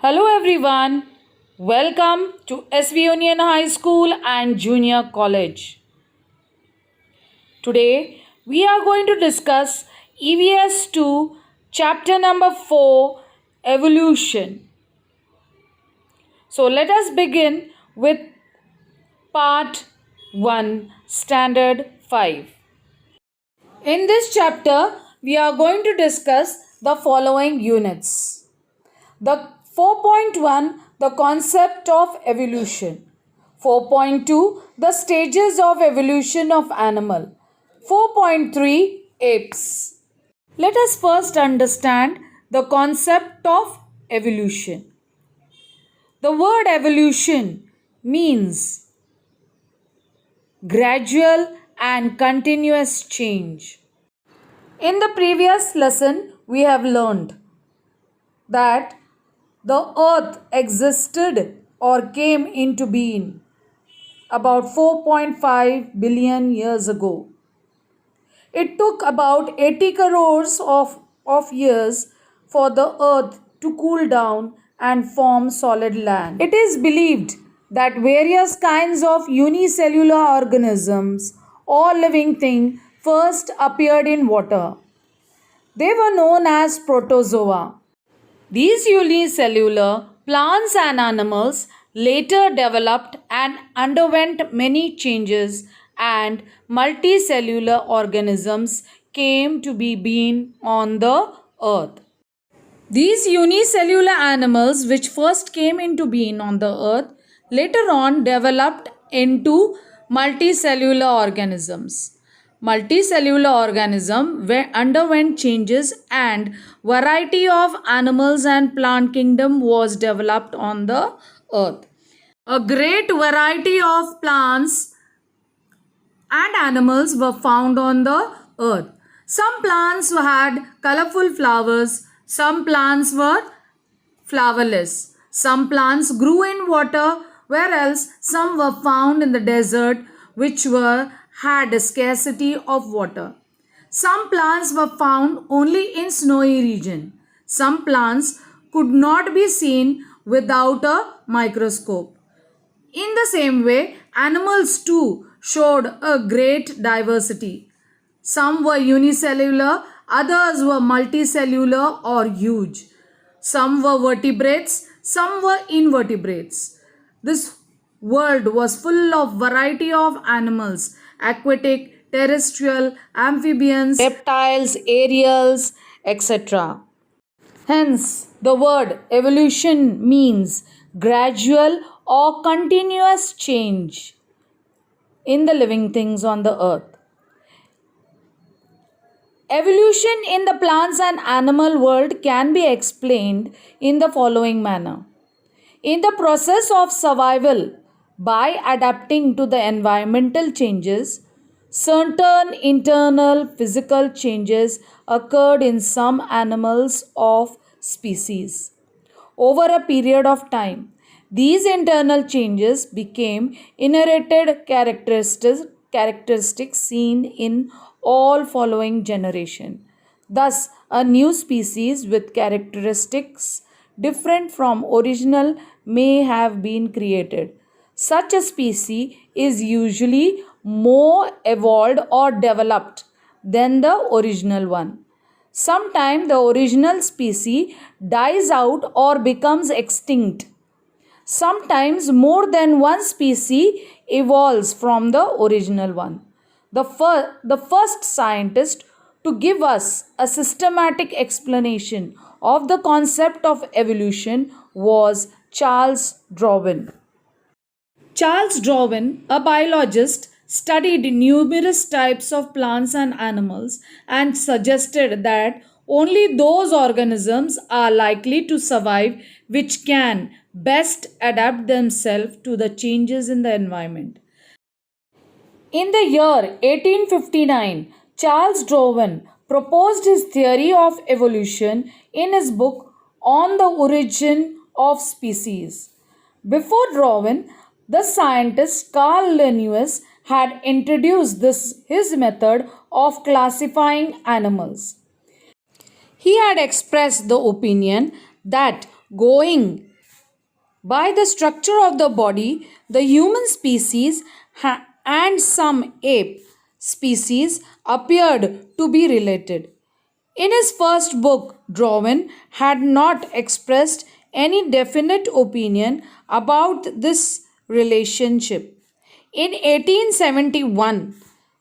Hello everyone. Welcome to SV Union High School and Junior College. Today we are going to discuss EVS 2 chapter number 4 evolution. So let us begin with part 1 standard 5. In this chapter we are going to discuss the following units. The 4.1 The concept of evolution. 4.2 The stages of evolution of animal. 4.3 Apes. Let us first understand the concept of evolution. The word evolution means gradual and continuous change. In the previous lesson, we have learned that the earth existed or came into being about 4.5 billion years ago. It took about 80 crores of years for the earth to cool down and form solid land. It is believed that various kinds of unicellular organisms or living things first appeared in water. They were known as protozoa. These unicellular plants and animals later developed and underwent many changes, and multicellular organisms came to be being on the earth. These unicellular animals, which first came into being on the earth, later on developed into multicellular organisms. Multicellular organism underwent changes, and variety of animals and plant kingdom was developed on the earth. A great variety of plants and animals were found on the earth. Some plants had colorful flowers, some plants were flowerless. Some plants grew in water, whereas some were found in the desert, which had a scarcity of water. Some plants were found only in snowy region. Some plants could not be seen without a microscope. In the same way, animals too showed a great diversity. Some were unicellular, others were multicellular or huge. Some were vertebrates, some were invertebrates. This world was full of variety of animals, aquatic, terrestrial, amphibians, reptiles, aerials, etc. Hence, the word evolution means gradual or continuous change in the living things on the earth. Evolution in the plants and animal world can be explained in the following manner. In the process of survival, by adapting to the environmental changes, certain internal physical changes occurred in some animals of species. Over a period of time, these internal changes became inherited characteristics seen in all following generation. Thus, a new species with characteristics different from original may have been created. Such a species is usually more evolved or developed than the original one. Sometimes the original species dies out or becomes extinct. Sometimes more than one species evolves from the original one. The first scientist to give us a systematic explanation of the concept of evolution was Charles Darwin. Charles Darwin, a biologist, studied numerous types of plants and animals and suggested that only those organisms are likely to survive which can best adapt themselves to the changes in the environment. In the year 1859, Charles Darwin proposed his theory of evolution in his book On the Origin of Species. Before Darwin, the scientist Carl Linnaeus had introduced his method of classifying animals. He had expressed the opinion that going By the structure of the body, the human species and some ape species appeared to be related. In his first book, Darwin had not expressed any definite opinion about this relationship. In 1871,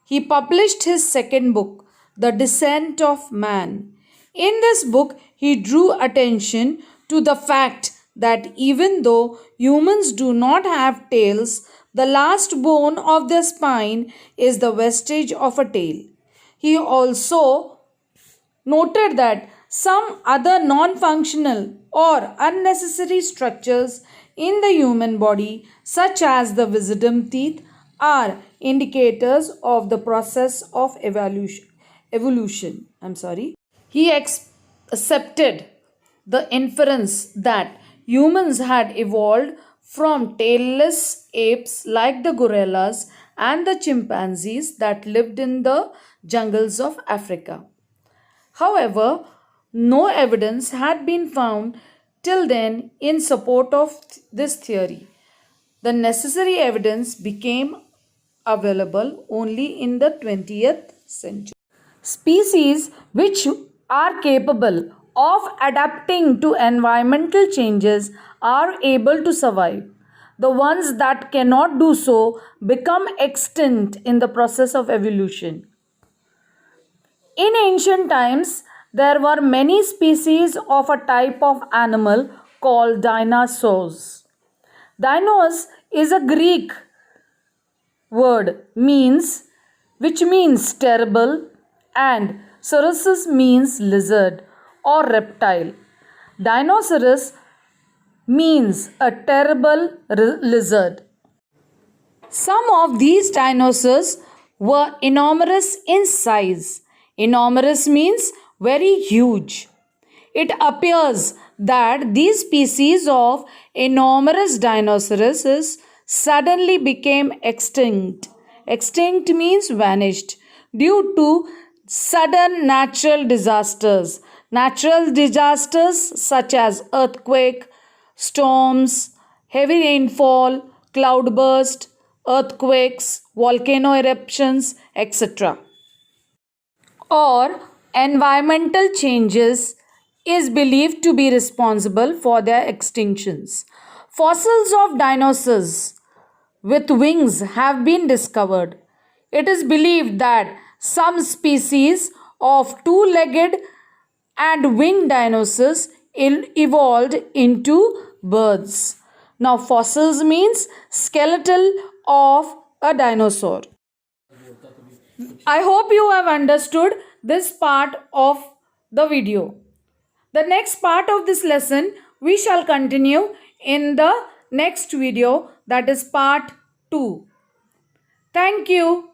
he published his second book, The Descent of Man. In this book, he drew attention to the fact that even though humans do not have tails, the last bone of their spine is the vestige of a tail. He also noted that some other non functional or unnecessary structures in the human body, such as the wisdom teeth, are indicators of the process of evolution. He accepted the inference that humans had evolved from tailless apes like the gorillas and the chimpanzees that lived in the jungles of Africa. However, no evidence had been found till then in support of this theory. The necessary evidence became available only in the 20th century. Species which are capable of adapting to environmental changes are able to survive. The ones that cannot do so become extinct in the process of evolution. In ancient times, there were many species of a type of animal called dinosaurs. Dinos is a Greek word which means terrible, and saurus means lizard or reptile. Dinosaurus means a terrible lizard. Some of these dinosaurs were enormous in size. Enormous means very huge. It appears that these species of enormous dinosaurs suddenly became extinct. Extinct means vanished due to sudden natural disasters. Natural disasters such as earthquake, storms, heavy rainfall, cloudburst, earthquakes, volcano eruptions, etc. or environmental changes is believed to be responsible for their extinctions. Fossils of dinosaurs with wings have been discovered. It is believed that some species of two legged and winged dinosaurs evolved into birds. Now, fossils means skeletal of a dinosaur. I hope you have understood this part of the video. The next part of this lesson we shall continue in the next video, that is part 2. Thank you.